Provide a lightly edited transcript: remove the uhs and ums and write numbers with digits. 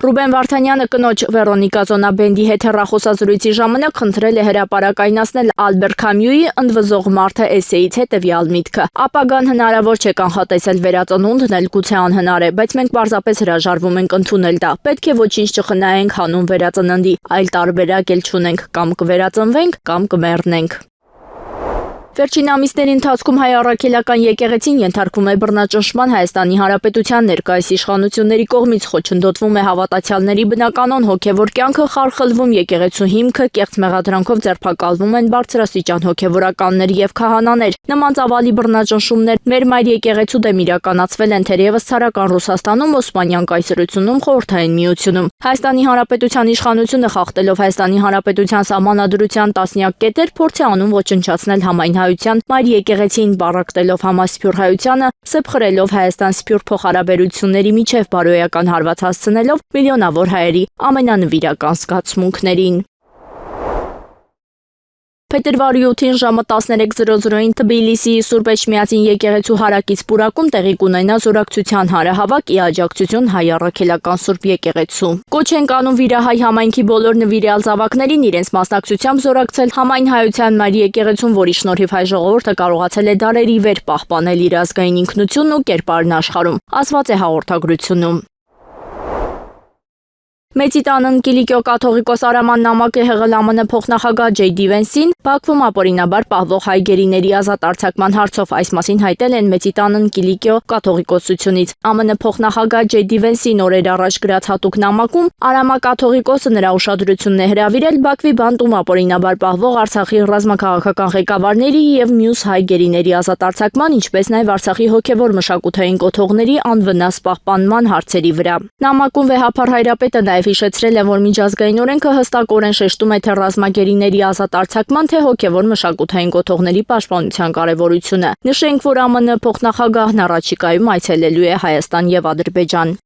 Ռուբեն Վարդանյանը կնոջ Վերոնիկա Զոնաբենդի հետ հեռախոսազրույցի ժամանակ խնդրել է հրապարակայնացնել Ալբեր Քամյուի «Ընդվզող մարդը» էսսեից հետևյալ միտքը. «Ապագան հնարավոր չէ կանխատեսել, վերածնունդն էլ գուցե անհնար է, բայց մենք պարզապես հրաժարվում ենք ընդունել դա։ Պետք է ոչինչ չխնայենք հանուն վերածննդի, այլ տարբերակ էլ չունենք, կամ կվերածնվենք, կամ կմեռնենք»։ Վերջին ամիսների ընթացքում հայ առաքելական եկեղեցին ենթարկվում է բռնաճնշման Հայաստանի Հանրապետության ներկայիս իշխանությունների կողմից, խոչընդոտվում է հավատացյալների բնականon հոգևոր կյանքը, խարխլվում եկեղեցու հիմքը, կեղծ մեղադրանքով ձերբակալվում են բարձրաստիճան հոգևորականներ եւ քահանաներ։ Նման ծավալի բռնաճնշումներ մեր մայր եկեղեցու դեմ իրականացվել են թերևս ցարական Ռուսաստանում, Օսմանյան կայսրությունում, Խորհրդային Միությունում։ Հայաստանի Հանրապետության իշխանությունը խախտելով Հայաստանի Հանրապետության սահմանադրության տասնյակ կետեր փորձ է անում ոչնչացնել համայն մայր եկեղեցին, բառակտելով համասփյուռ հայությանը, սեփխրելով Հայաստան-սփյուռ փոխհարաբերությունների միջև բարոյական հարված հասցնելով միլիոնավոր հայերի ամենանվիրական զգացմունքներին։ Փետրվարի 8-ին ժամը 13:00-ին Թբիլիսիի Սուրբ Էջմիածին եկեղեցու հարակից պուրակում տեղի կունենա զորակցության հանրահավաք ի աջակցություն հայ առաքելական Սուրբ եկեղեցու։ Կոչ ենք անում վիրահայ համայնքի բոլոր նվիրյալ զավակներին իրենց մասնակցությամբ զորակցել համայն հայության մայր եկեղեցուն, որի շնորհիվ հայ ժողովուրդը կարողացել է դարերի վեր պահպանել իր ազգային ինքնությունն ու կերպարն աշխարհում, ասված է հաղորդագրությունում։ Մեծիտանն Կիլիկիո կաթողիկոս Արաման Նամակը ՀՂԼ ԱՄՆ փոխնախագահ Ջեյդի Վենսին Բաքվում ապօրինաբար պահվող հայ գերիների ազատ արձակման հարցով այս մասին հայտել են Մեծիտանն Կիլիկիո կաթողիկոսությունից։ ԱՄՆ փոխնախագահ Ջեյդի Վենսին օրեր առաջ գրած հատուկ նամակում Արամա կաթողիկոսը նրա ուշադրությունն է հրավիրել Բաքվի բանտում ապօրինաբար պահվող Արցախի ռազմաքաղաքական ղեկավարների եւ մյուս հայ գերիների ազատ արձակման, ինչպես նաեւ Արցախի հոգեվոր մշակութային կոթողների անվնաս պահպանման հարցերի վրա։ Նամակում վեհափառ հայրապետը նաեւ հիշեցրել է, որ միջազգային օրենքը հստակորեն շեշտում է թե ռազմագերիների ազատ արձակման, թե հոգևոր մշակութային կոթողների պաշտպանության կարևորությունը։ Նշենք, որ ԱՄՆ փոխնախագահն առաջիկայում այցելելու է Հայաստան եւ Ադրբեջան։